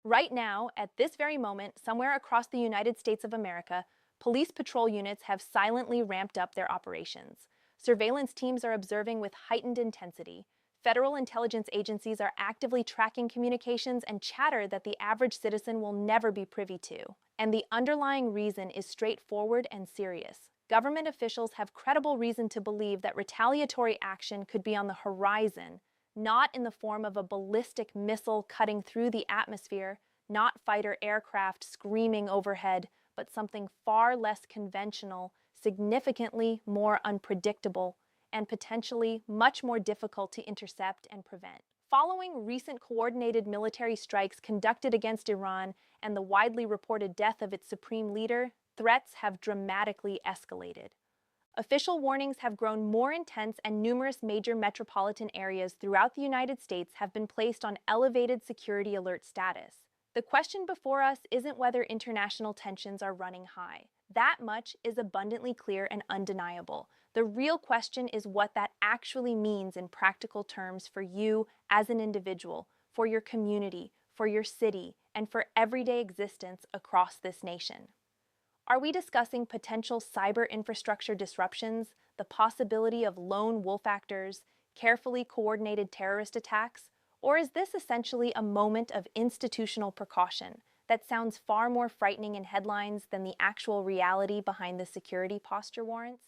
Right now, at this very moment, somewhere across the United States of America, police patrol units have silently ramped up their operations. Surveillance teams are observing with heightened intensity. Federal intelligence agencies are actively tracking communications and chatter that the average citizen will never be privy to. And the underlying reason is straightforward and serious. Government officials have credible reason to believe that retaliatory action could be on the horizon, not in the form of a ballistic missile cutting through the atmosphere, not fighter aircraft screaming overhead, but something far less conventional, significantly more unpredictable, and potentially much more difficult to intercept and prevent. Following recent coordinated military strikes conducted against Iran and the widely reported death of its supreme leader, threats have dramatically escalated. Official warnings have grown more intense, and numerous major metropolitan areas throughout the United States have been placed on elevated security alert status. The question before us isn't whether international tensions are running high. That much is abundantly clear and undeniable. The real question is what that actually means in practical terms for you as an individual, for your community, for your city, and for everyday existence across this nation. Are we discussing potential cyber infrastructure disruptions, the possibility of lone wolf actors, carefully coordinated terrorist attacks, or is this essentially a moment of institutional precaution that sounds far more frightening in headlines than the actual reality behind the security posture warrants?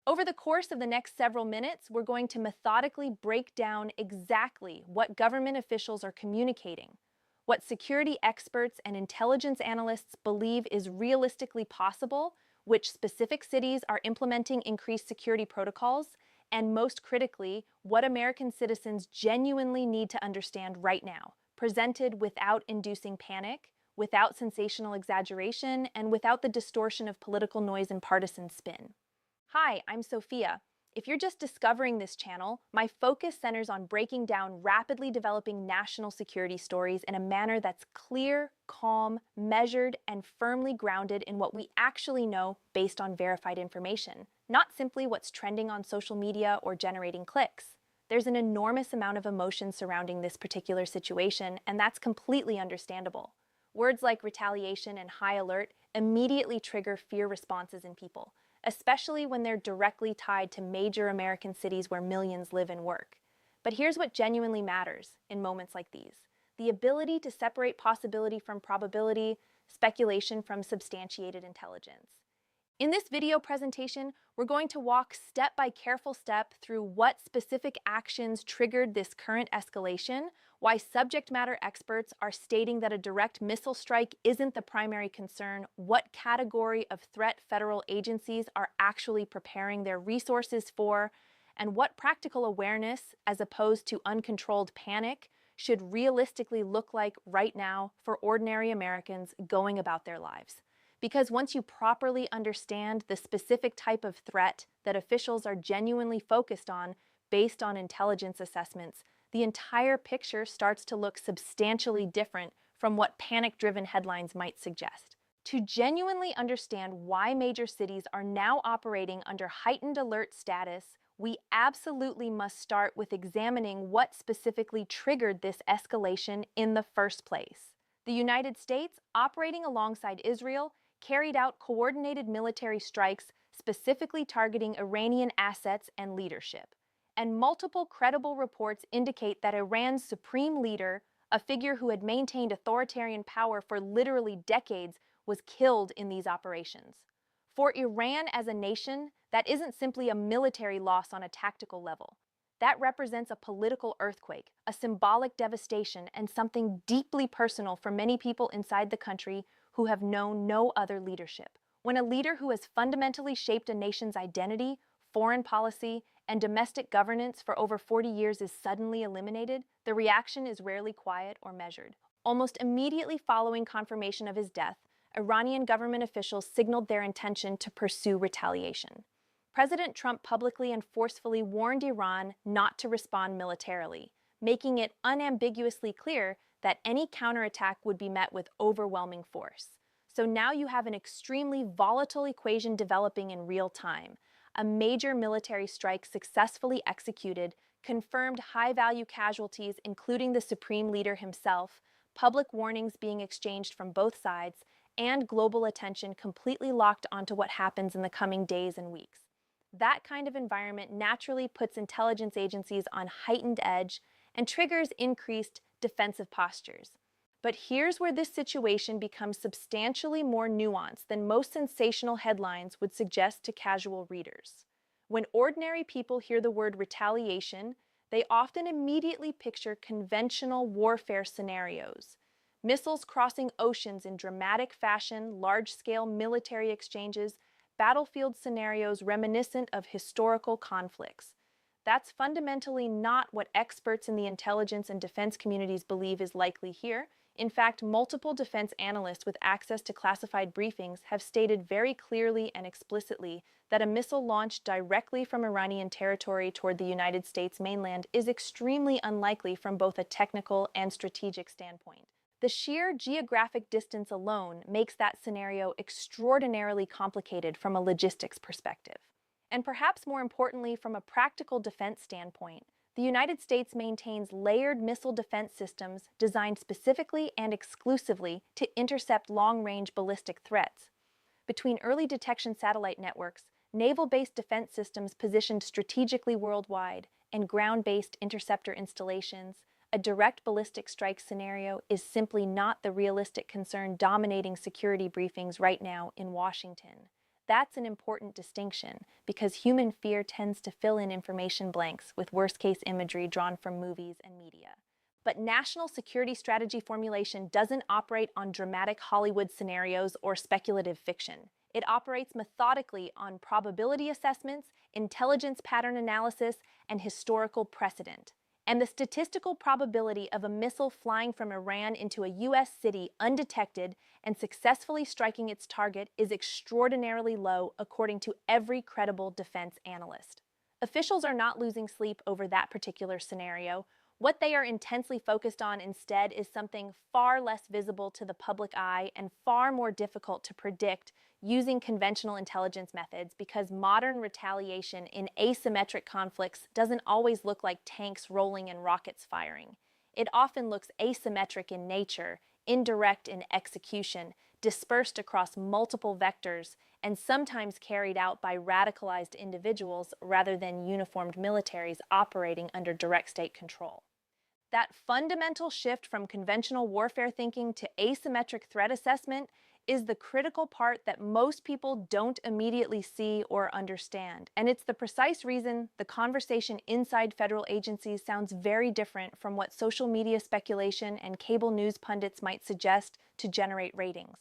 Over the course of the next several minutes, we're going to methodically break down exactly what government officials are communicating, what security experts and intelligence analysts believe is realistically possible, which specific cities are implementing increased security protocols, and most critically, what American citizens genuinely need to understand right now, presented without inducing panic, without sensational exaggeration, and without the distortion of political noise and partisan spin. Hi, I'm Sofia. If you're just discovering this channel, my focus centers on breaking down rapidly developing national security stories in a manner that's clear, calm, measured, and firmly grounded in what we actually know based on verified information, not simply what's trending on social media or generating clicks. There's an enormous amount of emotion surrounding this particular situation, and that's completely understandable. Words like retaliation and high alert immediately trigger fear responses in people, especially when they're directly tied to major American cities where millions live and work. But here's what genuinely matters in moments like these: the ability to separate possibility from probability, speculation from substantiated intelligence. In this video presentation, we're going to walk step by careful step through what specific actions triggered this current escalation, why subject matter experts are stating that a direct missile strike isn't the primary concern, what category of threat federal agencies are actually preparing their resources for, and what practical awareness, as opposed to uncontrolled panic, should realistically look like right now for ordinary Americans going about their lives. Because once you properly understand the specific type of threat that officials are genuinely focused on based on intelligence assessments, the entire picture starts to look substantially different from what panic-driven headlines might suggest. To genuinely understand why major cities are now operating under heightened alert status, we absolutely must start with examining what specifically triggered this escalation in the first place. The United States, operating alongside Israel, carried out coordinated military strikes specifically targeting Iranian assets and leadership. And multiple credible reports indicate that Iran's supreme leader, a figure who had maintained authoritarian power for literally decades, was killed in these operations. For Iran as a nation, that isn't simply a military loss on a tactical level. That represents a political earthquake, a symbolic devastation, and something deeply personal for many people inside the country who have known no other leadership. When a leader who has fundamentally shaped a nation's identity, foreign policy, and domestic governance for over 40 years is suddenly eliminated, the reaction is rarely quiet or measured. Almost immediately following confirmation of his death, Iranian government officials signaled their intention to pursue retaliation. President Trump publicly and forcefully warned Iran not to respond militarily, making it unambiguously clear that any counterattack would be met with overwhelming force. So now you have an extremely volatile equation developing in real time. A major military strike successfully executed confirmed high-value casualties, including the supreme leader himself, public warnings being exchanged from both sides, and global attention completely locked onto what happens in the coming days and weeks. That kind of environment naturally puts intelligence agencies on heightened edge and triggers increased defensive postures. But here's where this situation becomes substantially more nuanced than most sensational headlines would suggest to casual readers. When ordinary people hear the word retaliation, they often immediately picture conventional warfare scenarios. Missiles crossing oceans in dramatic fashion, large-scale military exchanges, battlefield scenarios reminiscent of historical conflicts. That's fundamentally not what experts in the intelligence and defense communities believe is likely here. In fact, multiple defense analysts with access to classified briefings have stated very clearly and explicitly that a missile launched directly from Iranian territory toward the United States mainland is extremely unlikely from both a technical and strategic standpoint. The sheer geographic distance alone makes that scenario extraordinarily complicated from a logistics perspective. And perhaps more importantly, from a practical defense standpoint, the United States maintains layered missile defense systems designed specifically and exclusively to intercept long-range ballistic threats. Between early detection satellite networks, naval-based defense systems positioned strategically worldwide, and ground-based interceptor installations, a direct ballistic strike scenario is simply not the realistic concern dominating security briefings right now in Washington. That's an important distinction because human fear tends to fill in information blanks with worst-case imagery drawn from movies and media. But national security strategy formulation doesn't operate on dramatic Hollywood scenarios or speculative fiction. It operates methodically on probability assessments, intelligence pattern analysis, and historical precedent. And the statistical probability of a missile flying from Iran into a U.S. city undetected and successfully striking its target is extraordinarily low, according to every credible defense analyst. Officials are not losing sleep over that particular scenario. What they are intensely focused on instead is something far less visible to the public eye and far more difficult to predict using conventional intelligence methods, because modern retaliation in asymmetric conflicts doesn't always look like tanks rolling and rockets firing. It often looks asymmetric in nature, indirect in execution, dispersed across multiple vectors, and sometimes carried out by radicalized individuals rather than uniformed militaries operating under direct state control. That fundamental shift from conventional warfare thinking to asymmetric threat assessment is the critical part that most people don't immediately see or understand. And it's the precise reason the conversation inside federal agencies sounds very different from what social media speculation and cable news pundits might suggest to generate ratings.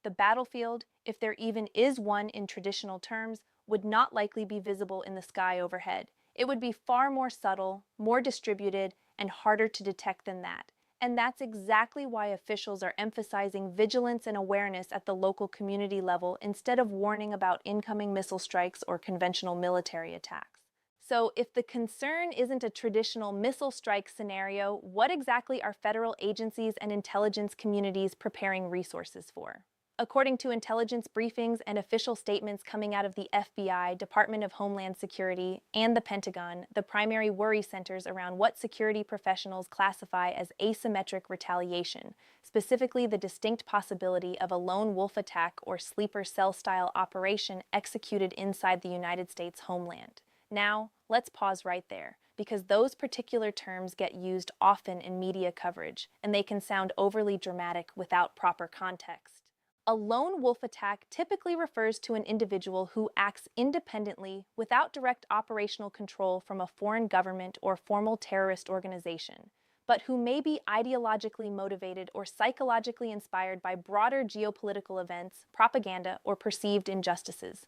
The battlefield, if there even is one in traditional terms, would not likely be visible in the sky overhead. It would be far more subtle, more distributed, and harder to detect than that. And that's exactly why officials are emphasizing vigilance and awareness at the local community level instead of warning about incoming missile strikes or conventional military attacks. So, if the concern isn't a traditional missile strike scenario, what exactly are federal agencies and intelligence communities preparing resources for? According to intelligence briefings and official statements coming out of the FBI, Department of Homeland Security, and the Pentagon, the primary worry centers around what security professionals classify as asymmetric retaliation, specifically the distinct possibility of a lone wolf attack or sleeper cell-style operation executed inside the United States homeland. Now, let's pause right there, because those particular terms get used often in media coverage, and they can sound overly dramatic without proper context. A lone wolf attack typically refers to an individual who acts independently without direct operational control from a foreign government or formal terrorist organization, but who may be ideologically motivated or psychologically inspired by broader geopolitical events, propaganda, or perceived injustices.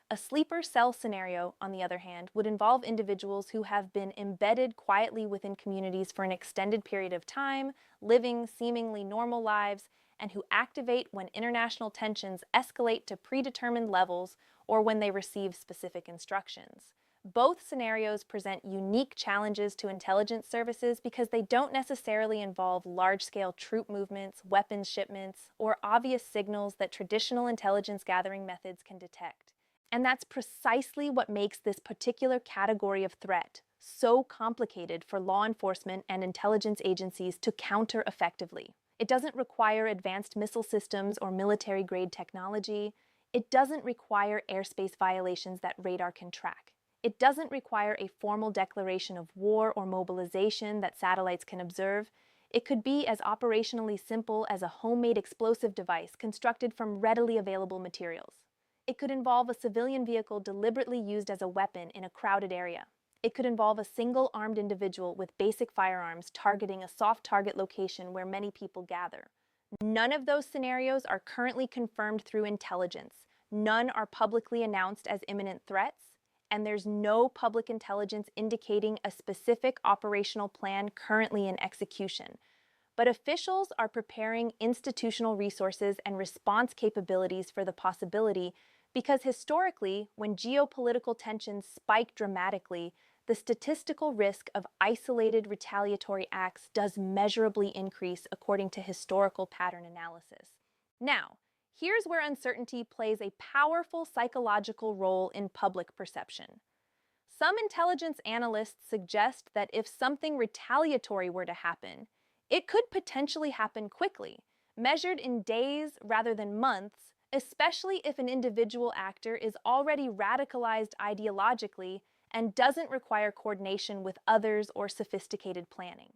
A sleeper cell scenario, on the other hand, would involve individuals who have been embedded quietly within communities for an extended period of time, living seemingly normal lives, and who activate when international tensions escalate to predetermined levels or when they receive specific instructions. Both scenarios present unique challenges to intelligence services because they don't necessarily involve large-scale troop movements, weapons shipments, or obvious signals that traditional intelligence gathering methods can detect. And that's precisely what makes this particular category of threat so complicated for law enforcement and intelligence agencies to counter effectively. It doesn't require advanced missile systems or military-grade technology. It doesn't require airspace violations that radar can track. It doesn't require a formal declaration of war or mobilization that satellites can observe. It could be as operationally simple as a homemade explosive device constructed from readily available materials. It could involve a civilian vehicle deliberately used as a weapon in a crowded area. It could involve a single armed individual with basic firearms targeting a soft target location where many people gather. None of those scenarios are currently confirmed through intelligence. None are publicly announced as imminent threats, and there's no public intelligence indicating a specific operational plan currently in execution. But officials are preparing institutional resources and response capabilities for the possibility because historically, when geopolitical tensions spike dramatically, the statistical risk of isolated retaliatory acts does measurably increase according to historical pattern analysis. Now, here's where uncertainty plays a powerful psychological role in public perception. Some intelligence analysts suggest that if something retaliatory were to happen, it could potentially happen quickly, measured in days rather than months, especially if an individual actor is already radicalized ideologically and doesn't require coordination with others or sophisticated planning.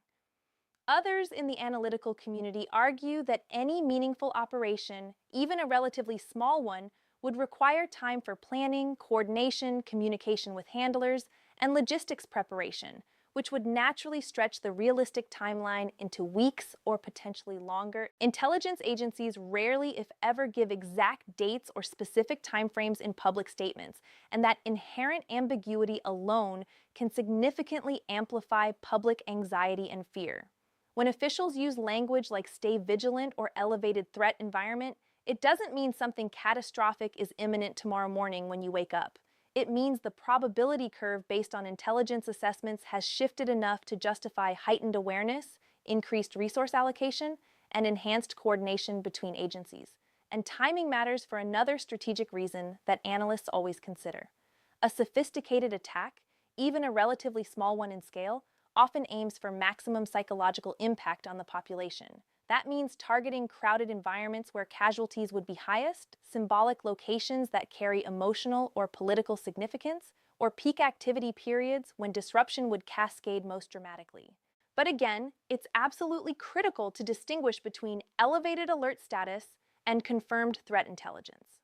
Others in the analytical community argue that any meaningful operation, even a relatively small one, would require time for planning, coordination, communication with handlers, and logistics preparation, which would naturally stretch the realistic timeline into weeks or potentially longer. Intelligence agencies rarely, if ever, give exact dates or specific timeframes in public statements, and that inherent ambiguity alone can significantly amplify public anxiety and fear. When officials use language like stay vigilant or elevated threat environment, it doesn't mean something catastrophic is imminent tomorrow morning when you wake up. It means the probability curve based on intelligence assessments has shifted enough to justify heightened awareness, increased resource allocation, and enhanced coordination between agencies. And timing matters for another strategic reason that analysts always consider. A sophisticated attack, even a relatively small one in scale, often aims for maximum psychological impact on the population. That means targeting crowded environments where casualties would be highest, symbolic locations that carry emotional or political significance, or peak activity periods when disruption would cascade most dramatically. But again, it's absolutely critical to distinguish between elevated alert status and confirmed threat intelligence.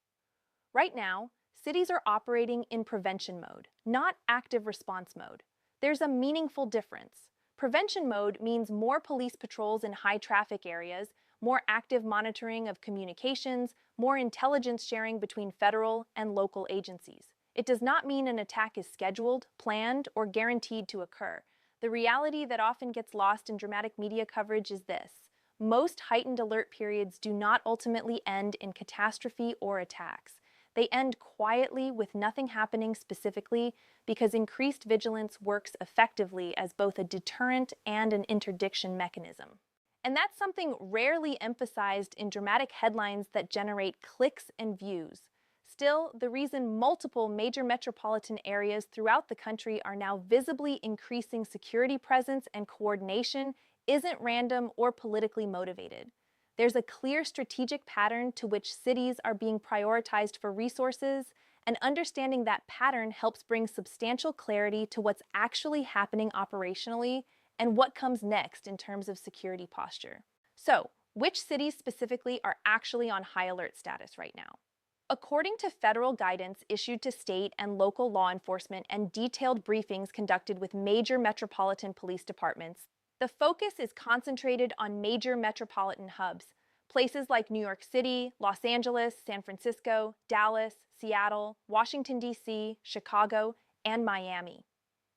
Right now, cities are operating in prevention mode, not active response mode. There's a meaningful difference. Prevention mode means more police patrols in high-traffic areas, more active monitoring of communications, more intelligence sharing between federal and local agencies. It does not mean an attack is scheduled, planned, or guaranteed to occur. The reality that often gets lost in dramatic media coverage is this: most heightened alert periods do not ultimately end in catastrophe or attacks. They end quietly with nothing happening specifically because increased vigilance works effectively as both a deterrent and an interdiction mechanism. And that's something rarely emphasized in dramatic headlines that generate clicks and views. Still, the reason multiple major metropolitan areas throughout the country are now visibly increasing security presence and coordination isn't random or politically motivated. There's a clear strategic pattern to which cities are being prioritized for resources, and understanding that pattern helps bring substantial clarity to what's actually happening operationally and what comes next in terms of security posture. So, which cities specifically are actually on high alert status right now? According to federal guidance issued to state and local law enforcement and detailed briefings conducted with major metropolitan police departments, the focus is concentrated on major metropolitan hubs, places like New York City, Los Angeles, San Francisco, Dallas, Seattle, Washington, D.C., Chicago, and Miami.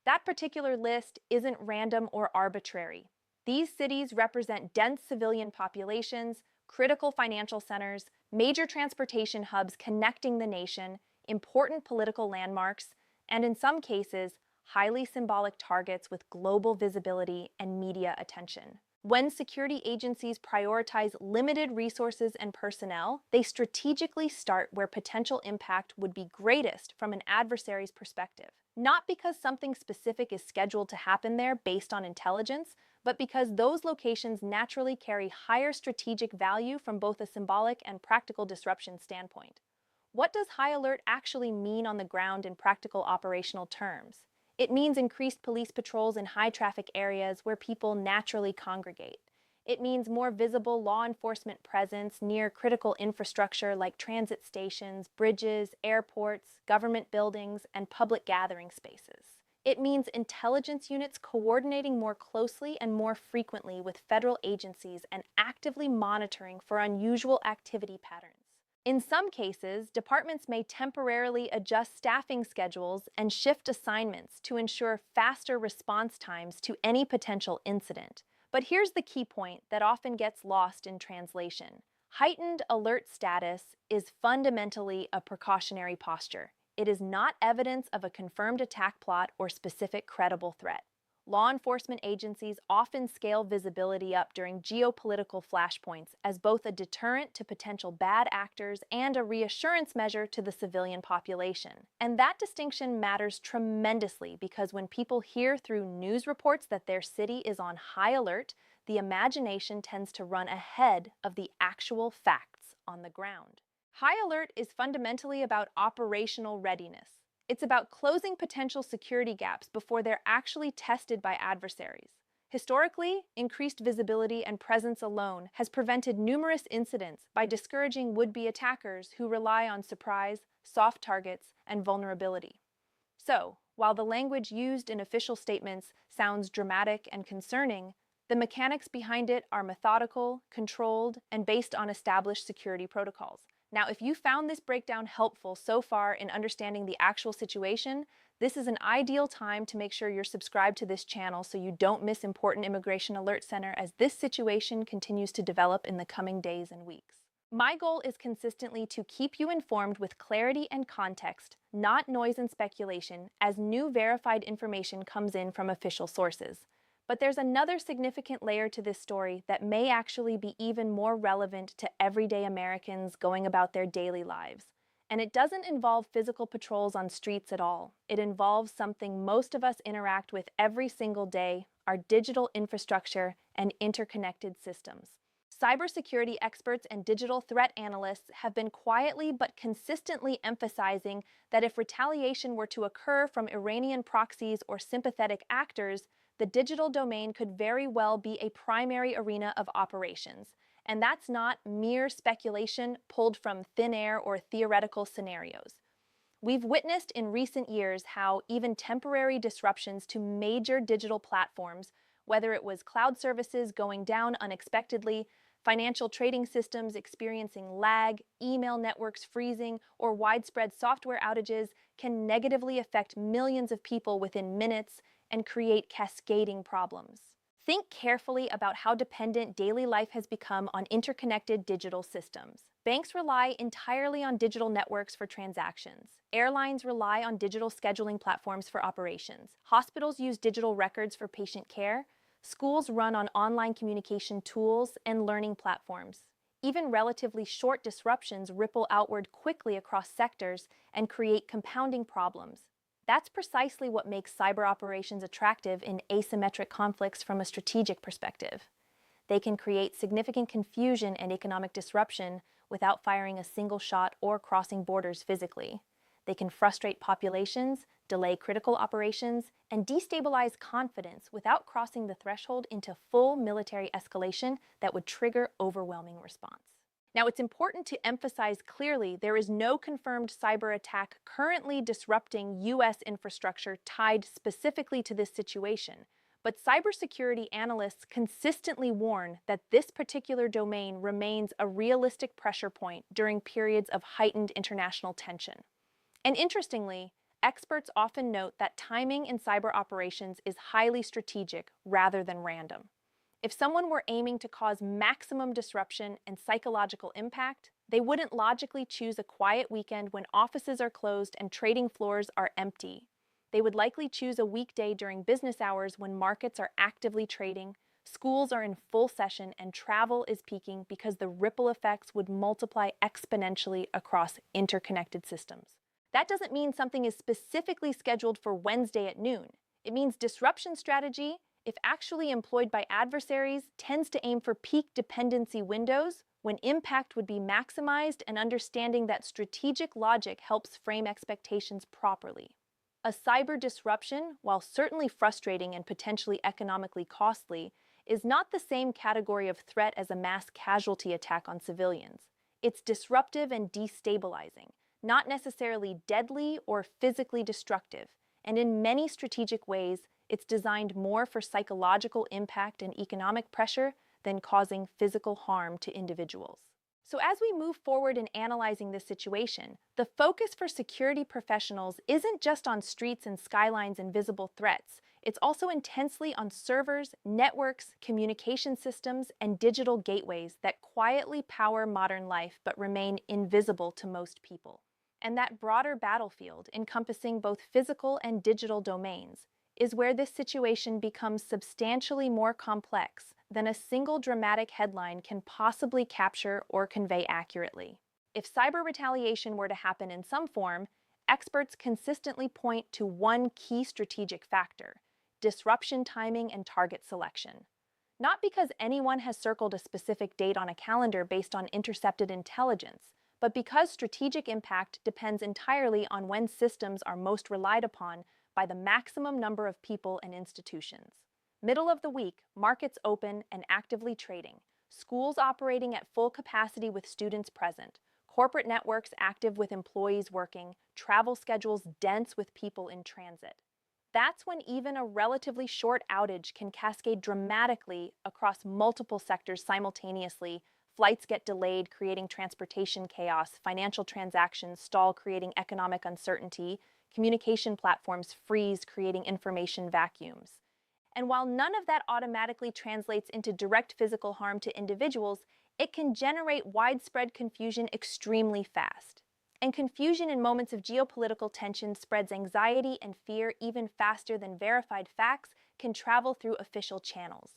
That particular list isn't random or arbitrary. These cities represent dense civilian populations, critical financial centers, major transportation hubs connecting the nation, important political landmarks, and in some cases, highly symbolic targets with global visibility and media attention. When security agencies prioritize limited resources and personnel, they strategically start where potential impact would be greatest from an adversary's perspective. Not because something specific is scheduled to happen there based on intelligence, but because those locations naturally carry higher strategic value from both a symbolic and practical disruption standpoint. What does high alert actually mean on the ground in practical operational terms? It means increased police patrols in high-traffic areas where people naturally congregate. It means more visible law enforcement presence near critical infrastructure like transit stations, bridges, airports, government buildings, and public gathering spaces. It means intelligence units coordinating more closely and more frequently with federal agencies and actively monitoring for unusual activity patterns. In some cases, departments may temporarily adjust staffing schedules and shift assignments to ensure faster response times to any potential incident. But here's the key point that often gets lost in translation. Heightened alert status is fundamentally a precautionary posture. It is not evidence of a confirmed attack plot or specific credible threat. Law enforcement agencies often scale visibility up during geopolitical flashpoints as both a deterrent to potential bad actors and a reassurance measure to the civilian population. And that distinction matters tremendously because when people hear through news reports that their city is on high alert, the imagination tends to run ahead of the actual facts on the ground. High alert is fundamentally about operational readiness. It's about closing potential security gaps before they're actually tested by adversaries. Historically, increased visibility and presence alone has prevented numerous incidents by discouraging would-be attackers who rely on surprise, soft targets, and vulnerability. So, while the language used in official statements sounds dramatic and concerning, the mechanics behind it are methodical, controlled, and based on established security protocols. Now, if you found this breakdown helpful so far in understanding the actual situation, this is an ideal time to make sure you're subscribed to this channel so you don't miss important Immigration Alert Center as this situation continues to develop in the coming days and weeks. My goal is consistently to keep you informed with clarity and context, not noise and speculation, as new verified information comes in from official sources. But there's another significant layer to this story that may actually be even more relevant to everyday Americans going about their daily lives. And it doesn't involve physical patrols on streets at all. It involves something most of us interact with every single day, our digital infrastructure and interconnected systems. Cybersecurity experts and digital threat analysts have been quietly but consistently emphasizing that if retaliation were to occur from Iranian proxies or sympathetic actors, the digital domain could very well be a primary arena of operations. And that's not mere speculation pulled from thin air or theoretical scenarios. We've witnessed in recent years how even temporary disruptions to major digital platforms, whether it was cloud services going down unexpectedly, financial trading systems experiencing lag, email networks freezing, or widespread software outages, can negatively affect millions of people within minutes and create cascading problems. Think carefully about how dependent daily life has become on interconnected digital systems. Banks rely entirely on digital networks for transactions. Airlines rely on digital scheduling platforms for operations. Hospitals use digital records for patient care. Schools run on online communication tools and learning platforms. Even relatively short disruptions ripple outward quickly across sectors and create compounding problems. That's precisely what makes cyber operations attractive in asymmetric conflicts from a strategic perspective. They can create significant confusion and economic disruption without firing a single shot or crossing borders physically. They can frustrate populations, delay critical operations, and destabilize confidence without crossing the threshold into full military escalation that would trigger overwhelming response. Now, it's important to emphasize clearly there is no confirmed cyber attack currently disrupting U.S. infrastructure tied specifically to this situation, but cybersecurity analysts consistently warn that this particular domain remains a realistic pressure point during periods of heightened international tension. And interestingly, experts often note that timing in cyber operations is highly strategic rather than random. If someone were aiming to cause maximum disruption and psychological impact, they wouldn't logically choose a quiet weekend when offices are closed and trading floors are empty. They would likely choose a weekday during business hours when markets are actively trading, schools are in full session, and travel is peaking because the ripple effects would multiply exponentially across interconnected systems. That doesn't mean something is specifically scheduled for Wednesday at noon. It means disruption strategy if actually employed by adversaries, tends to aim for peak dependency windows when impact would be maximized, and understanding that strategic logic helps frame expectations properly. A cyber disruption, while certainly frustrating and potentially economically costly, is not the same category of threat as a mass casualty attack on civilians. It's disruptive and destabilizing, not necessarily deadly or physically destructive, and in many strategic ways, it's designed more for psychological impact and economic pressure than causing physical harm to individuals. So as we move forward in analyzing this situation, the focus for security professionals isn't just on streets and skylines and visible threats. It's also intensely on servers, networks, communication systems, and digital gateways that quietly power modern life but remain invisible to most people. And that broader battlefield, encompassing both physical and digital domains, is where this situation becomes substantially more complex than a single dramatic headline can possibly capture or convey accurately. If cyber retaliation were to happen in some form, experts consistently point to one key strategic factor: disruption timing and target selection. Not because anyone has circled a specific date on a calendar based on intercepted intelligence, but because strategic impact depends entirely on when systems are most relied upon by the maximum number of people and institutions. Middle of the week, markets open and actively trading, schools operating at full capacity with students present, corporate networks active with employees working, travel schedules dense with people in transit. That's when even a relatively short outage can cascade dramatically across multiple sectors simultaneously. Flights get delayed, creating transportation chaos, financial transactions stall, creating economic uncertainty, communication platforms freeze, creating information vacuums. And while none of that automatically translates into direct physical harm to individuals, it can generate widespread confusion extremely fast. And confusion in moments of geopolitical tension spreads anxiety and fear even faster than verified facts can travel through official channels.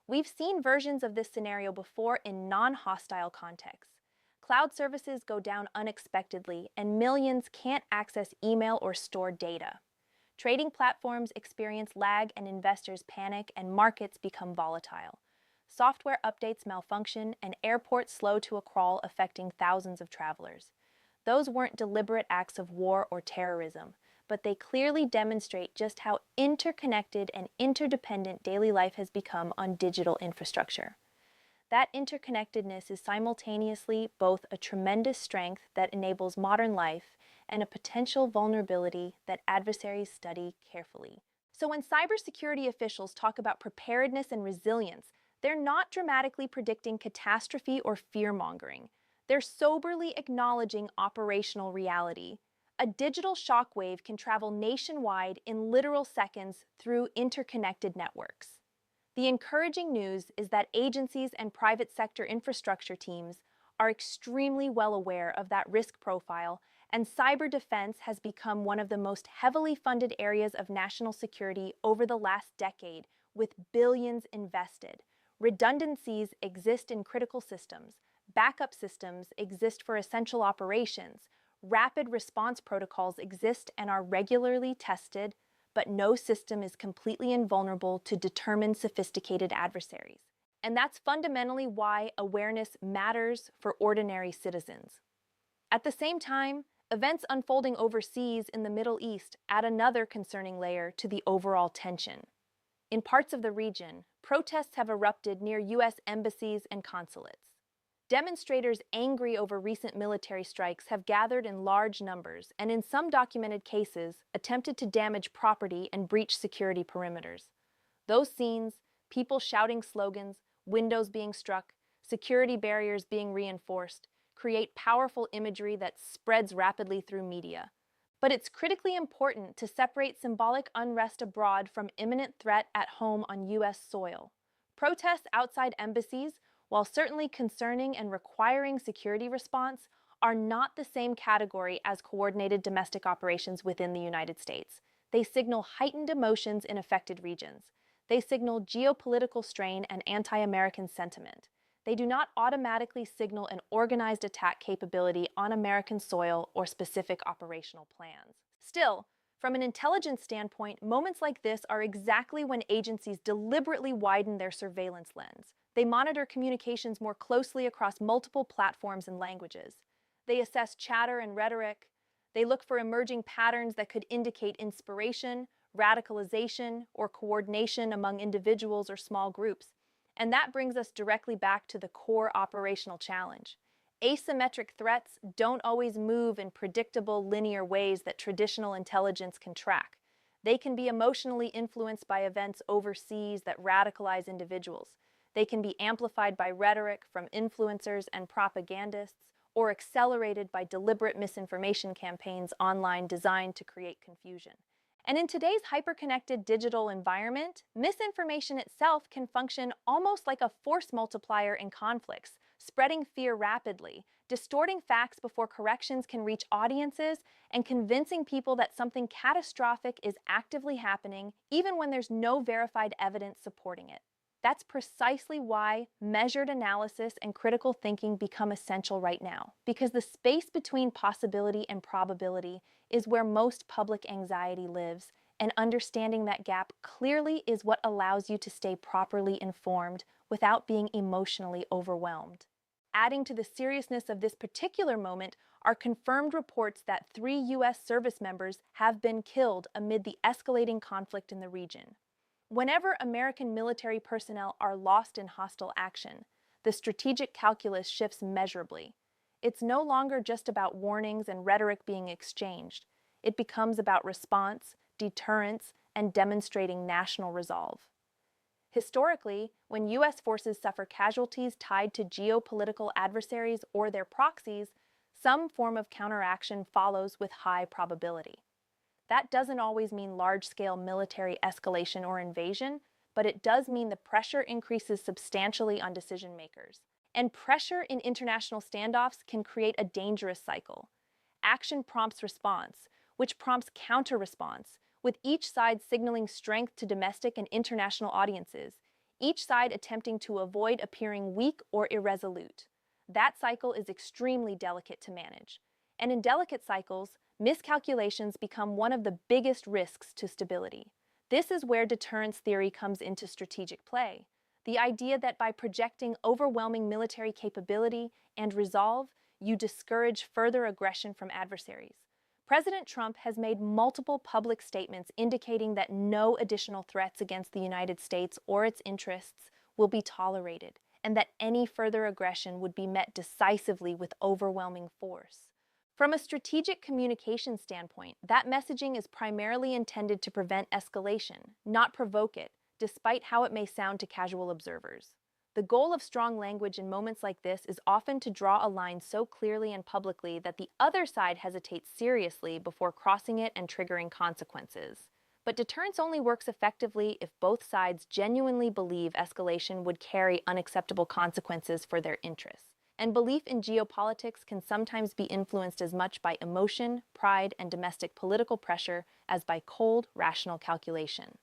We've seen versions of this scenario before in non-hostile contexts. Cloud services go down unexpectedly, and millions can't access email or store data. Trading platforms experience lag, and investors panic, and markets become volatile. Software updates malfunction, and airports slow to a crawl, affecting thousands of travelers. Those weren't deliberate acts of war or terrorism, but they clearly demonstrate just how interconnected and interdependent daily life has become on digital infrastructure. That interconnectedness is simultaneously both a tremendous strength that enables modern life and a potential vulnerability that adversaries study carefully. So when cybersecurity officials talk about preparedness and resilience, they're not dramatically predicting catastrophe or fear-mongering. They're soberly acknowledging operational reality. A digital shockwave can travel nationwide in literal seconds through interconnected networks. The encouraging news is that agencies and private sector infrastructure teams are extremely well aware of that risk profile, and cyber defense has become one of the most heavily funded areas of national security over the last decade, with billions invested. Redundancies exist in critical systems. Backup systems exist for essential operations. Rapid response protocols exist and are regularly tested, but no system is completely invulnerable to determined sophisticated adversaries. And that's fundamentally why awareness matters for ordinary citizens. At the same time, events unfolding overseas in the Middle East add another concerning layer to the overall tension. In parts of the region, protests have erupted near U.S. embassies and consulates. Demonstrators angry over recent military strikes have gathered in large numbers and, in some documented cases, attempted to damage property and breach security perimeters. Those scenes, people shouting slogans, windows being struck, security barriers being reinforced, create powerful imagery that spreads rapidly through media. But it's critically important to separate symbolic unrest abroad from imminent threat at home on U.S. soil. Protests outside embassies, while certainly concerning and requiring security response, are not the same category as coordinated domestic operations within the United States. They signal heightened emotions in affected regions. They signal geopolitical strain and anti-American sentiment. They do not automatically signal an organized attack capability on American soil or specific operational plans. Still, From an intelligence standpoint, moments like this are exactly when agencies deliberately widen their surveillance lens. They monitor communications more closely across multiple platforms and languages. They assess chatter and rhetoric. They look for emerging patterns that could indicate inspiration, radicalization, or coordination among individuals or small groups. And that brings us directly back to the core operational challenge. Asymmetric threats don't always move in predictable, linear ways that traditional intelligence can track. They can be emotionally influenced by events overseas that radicalize individuals. They can be amplified by rhetoric from influencers and propagandists, or accelerated by deliberate misinformation campaigns online designed to create confusion. And in today's hyperconnected digital environment, misinformation itself can function almost like a force multiplier in conflicts, spreading fear rapidly, distorting facts before corrections can reach audiences, and convincing people that something catastrophic is actively happening even when there's no verified evidence supporting it. That's precisely why measured analysis and critical thinking become essential right now, because the space between possibility and probability is where most public anxiety lives, and understanding that gap clearly is what allows you to stay properly informed without being emotionally overwhelmed. Adding to the seriousness of this particular moment are confirmed reports that 3 U.S. service members have been killed amid the escalating conflict in the region. Whenever American military personnel are lost in hostile action, the strategic calculus shifts measurably. It's no longer just about warnings and rhetoric being exchanged. It becomes about response, deterrence, and demonstrating national resolve. Historically, when U.S. forces suffer casualties tied to geopolitical adversaries or their proxies, some form of counteraction follows with high probability. That doesn't always mean large-scale military escalation or invasion, but it does mean the pressure increases substantially on decision makers. And pressure in international standoffs can create a dangerous cycle. Action prompts response, which prompts counter-response, with each side signaling strength to domestic and international audiences, each side attempting to avoid appearing weak or irresolute. That cycle is extremely delicate to manage. And in delicate cycles, miscalculations become one of the biggest risks to stability. This is where deterrence theory comes into strategic play. The idea that by projecting overwhelming military capability and resolve, you discourage further aggression from adversaries. President Trump has made multiple public statements indicating that no additional threats against the United States or its interests will be tolerated, and that any further aggression would be met decisively with overwhelming force. From a strategic communication standpoint, that messaging is primarily intended to prevent escalation, not provoke it, despite how it may sound to casual observers. The goal of strong language in moments like this is often to draw a line so clearly and publicly that the other side hesitates seriously before crossing it and triggering consequences. But deterrence only works effectively if both sides genuinely believe escalation would carry unacceptable consequences for their interests. And belief in geopolitics can sometimes be influenced as much by emotion, pride, and domestic political pressure as by cold, rational calculation.